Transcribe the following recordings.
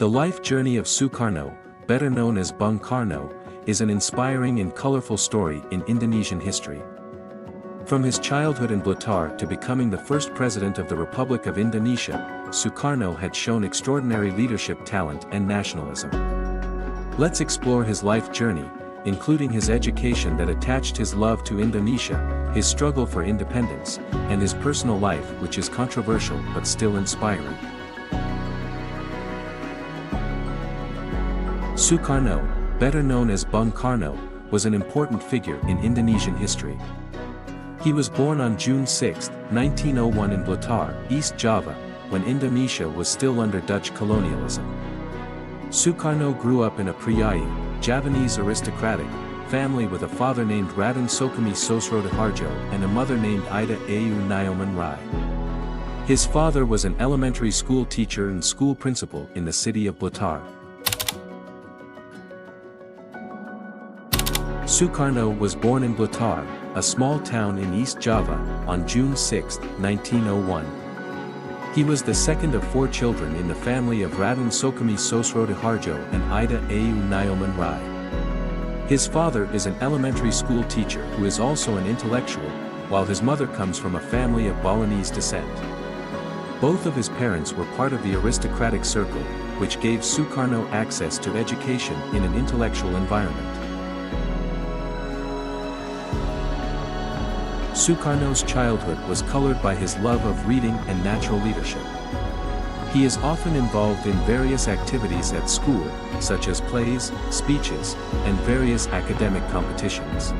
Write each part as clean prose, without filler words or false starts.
The life journey of Soekarno, better known as Bung Karno, is an inspiring and colorful story in Indonesian history. From his childhood in Blitar to becoming the first president of the Republic of Indonesia, Soekarno had shown extraordinary leadership talent and nationalism. Let's explore his life journey, including his education that attached his love to Indonesia, his struggle for independence, and his personal life, which is controversial but still inspiring. Soekarno, better known as Bung Karno, was an important figure in Indonesian history. He was born on June 6, 1901 in Blitar, East Java, when Indonesia was still under Dutch colonialism. Soekarno grew up in a priai, Javanese aristocratic, family with a father named Raden Soekarno Sosrodoharjo and a mother named Ida Ayu Nyoman Rai. His father was an elementary school teacher and school principal in the city of Blitar. Soekarno was born in Blitar, a small town in East Java, on June 6, 1901. He was the second of 4 children in the family of Raden Soekarno Sosrodoharjo and Ida Ayu Nyoman Rai. His father is an elementary school teacher who is also an intellectual, while his mother comes from a family of Balinese descent. Both of his parents were part of the aristocratic circle, which gave Soekarno access to education in an intellectual environment. Soekarno's childhood was colored by his love of reading and natural leadership. He is often involved in various activities at school, such as plays, speeches, and various academic competitions.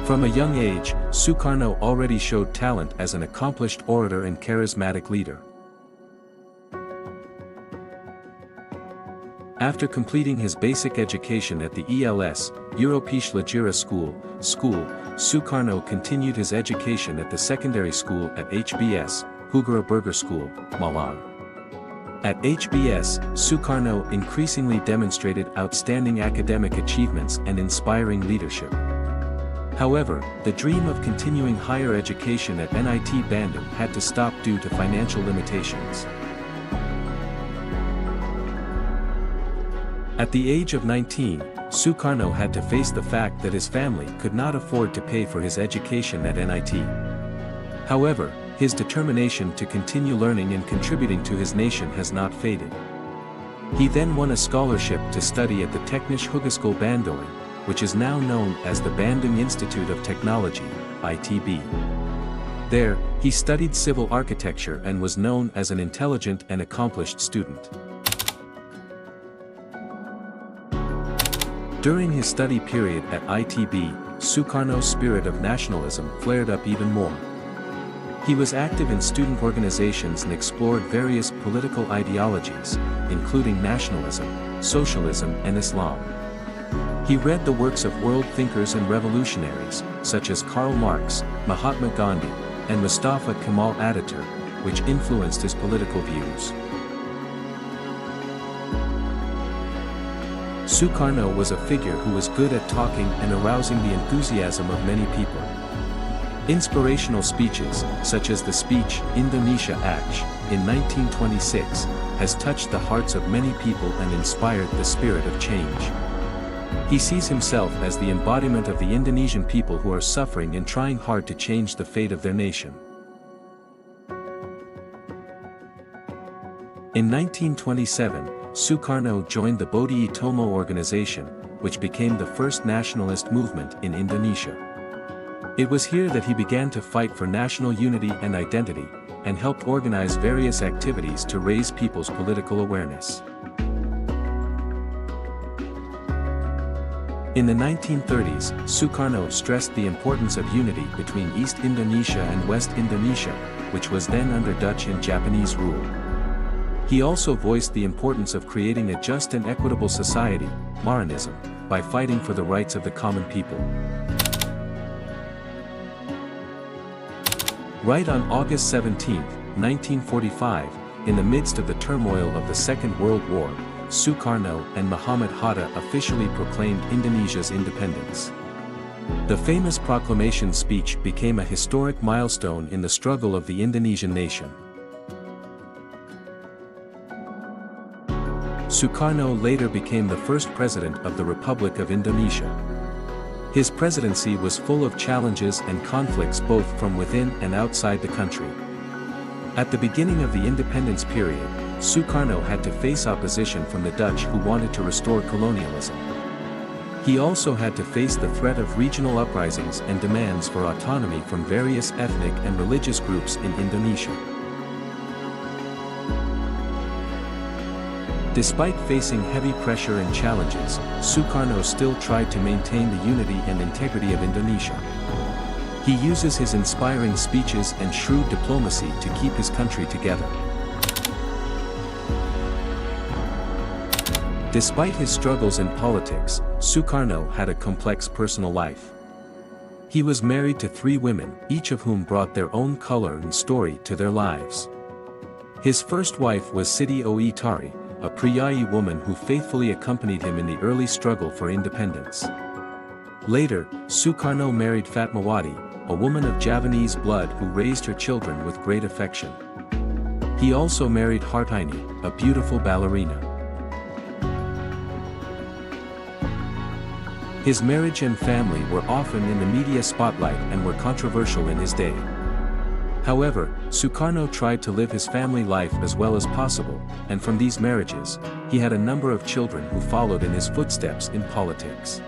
From a young age, Soekarno already showed talent as an accomplished orator and charismatic leader. After completing his basic education at the ELS, Europees Lagera School, Soekarno continued his education at the secondary school at HBS, Hugera Burger School, Malang. At HBS, Soekarno increasingly demonstrated outstanding academic achievements and inspiring leadership. However, the dream of continuing higher education at NIT Bandung had to stop due to financial limitations. At the age of 19, Soekarno had to face the fact that his family could not afford to pay for his education at NIT. However, his determination to continue learning and contributing to his nation has not faded. He then won a scholarship to study at the Technische Hogeschool Bandung, which is now known as the Bandung Institute of Technology, ITB. There, he studied civil architecture and was known as an intelligent and accomplished student. During his study period at ITB, Soekarno's spirit of nationalism flared up even more. He was active in student organizations and explored various political ideologies, including nationalism, socialism and Islam. He read the works of world thinkers and revolutionaries, such as Karl Marx, Mahatma Gandhi, and Mustafa Kemal Atatürk, which influenced his political views. Soekarno was a figure who was good at talking and arousing the enthusiasm of many people. Inspirational speeches, such as the speech Indonesia Ach, in 1926, has touched the hearts of many people and inspired the spirit of change. He sees himself as the embodiment of the Indonesian people who are suffering and trying hard to change the fate of their nation. In 1927, Soekarno joined the Bodi Utomo organization, which became the first nationalist movement in Indonesia. It was here that he began to fight for national unity and identity, and helped organize various activities to raise people's political awareness. In the 1930s, Soekarno stressed the importance of unity between East Indonesia and West Indonesia, which was then under Dutch and Japanese rule. He also voiced the importance of creating a just and equitable society, Maranism, by fighting for the rights of the common people. Right on August 17, 1945, in the midst of the turmoil of the Second World War, Soekarno and Muhammad Hatta officially proclaimed Indonesia's independence. The famous proclamation speech became a historic milestone in the struggle of the Indonesian nation. Soekarno later became the first president of the Republic of Indonesia. His presidency was full of challenges and conflicts both from within and outside the country. At the beginning of the independence period, Soekarno had to face opposition from the Dutch who wanted to restore colonialism. He also had to face the threat of regional uprisings and demands for autonomy from various ethnic and religious groups in Indonesia. Despite facing heavy pressure and challenges, Soekarno still tried to maintain the unity and integrity of Indonesia. He uses his inspiring speeches and shrewd diplomacy to keep his country together. Despite his struggles in politics, Soekarno had a complex personal life. He was married to 3 women, each of whom brought their own color and story to their lives. His first wife was Siti Oe Tari, a Priyayi woman who faithfully accompanied him in the early struggle for independence. Later, Soekarno married Fatmawati, a woman of Javanese blood who raised her children with great affection. He also married Hartini, a beautiful ballerina. His marriage and family were often in the media spotlight and were controversial in his day. However, Soekarno tried to live his family life as well as possible, and from these marriages, he had a number of children who followed in his footsteps in politics.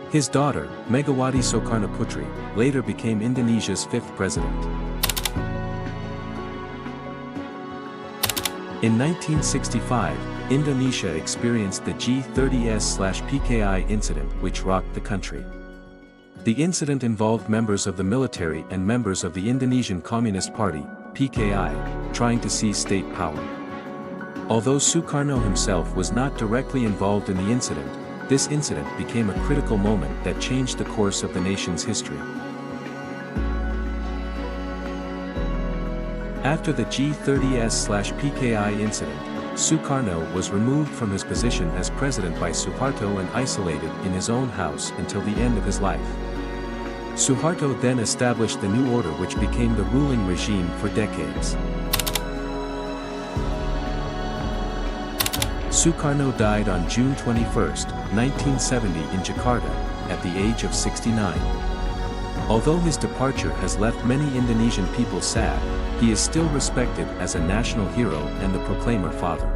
His daughter, Megawati Soekarnoputri, later became Indonesia's 5th president. In 1965, Indonesia experienced the G30S/PKI incident which rocked the country. The incident involved members of the military and members of the Indonesian Communist Party, PKI, trying to seize state power. Although Soekarno himself was not directly involved in the incident, this incident became a critical moment that changed the course of the nation's history. After the G30S/PKI incident, Soekarno was removed from his position as president by Suharto and isolated in his own house until the end of his life. Suharto then established the new order which became the ruling regime for decades. Soekarno died on June 21, 1970 in Jakarta, at the age of 69. Although his departure has left many Indonesian people sad, he is still respected as a national hero and the Proclaimer Father.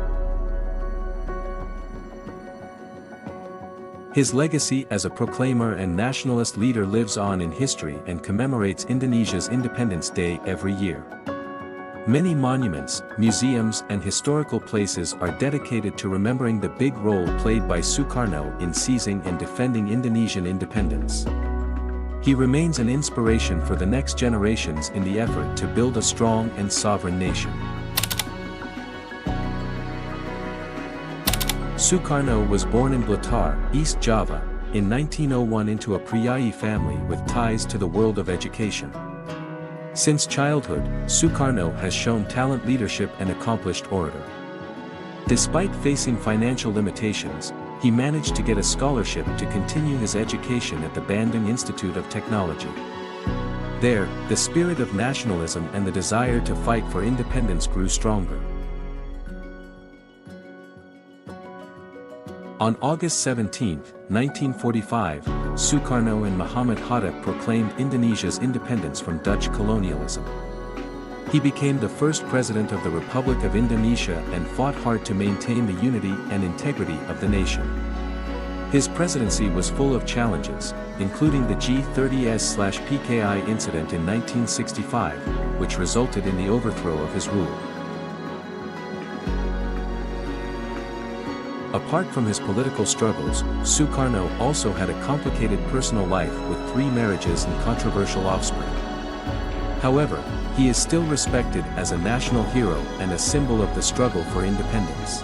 His legacy as a proclaimer and nationalist leader lives on in history and commemorates Indonesia's Independence Day every year. Many monuments, museums and historical places are dedicated to remembering the big role played by Soekarno in seizing and defending Indonesian independence. He remains an inspiration for the next generations in the effort to build a strong and sovereign nation. Soekarno was born in Blitar, East Java, in 1901 into a Priyayi family with ties to the world of education. Since childhood, Soekarno has shown talent, leadership and accomplished orator. Despite facing financial limitations, he managed to get a scholarship to continue his education at the Bandung Institute of Technology. There, the spirit of nationalism and the desire to fight for independence grew stronger. On August 17, 1945, Soekarno and Muhammad Hatta proclaimed Indonesia's independence from Dutch colonialism. He became the first president of the Republic of Indonesia and fought hard to maintain the unity and integrity of the nation. His presidency was full of challenges, including the G30S/PKI incident in 1965, which resulted in the overthrow of his rule. Apart from his political struggles, Soekarno also had a complicated personal life with 3 marriages and controversial offspring. However, he is still respected as a national hero and a symbol of the struggle for independence.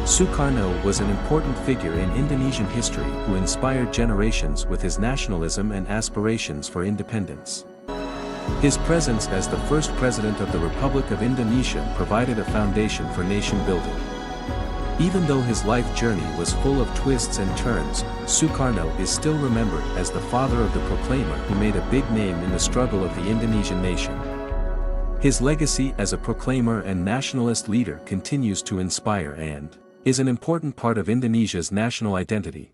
Soekarno was an important figure in Indonesian history who inspired generations with his nationalism and aspirations for independence. His presence as the first president of the Republic of Indonesia provided a foundation for nation building. Even though his life journey was full of twists and turns, Soekarno is still remembered as the father of the proclaimer who made a big name in the struggle of the Indonesian nation. His legacy as a proclaimer and nationalist leader continues to inspire and is an important part of Indonesia's national identity.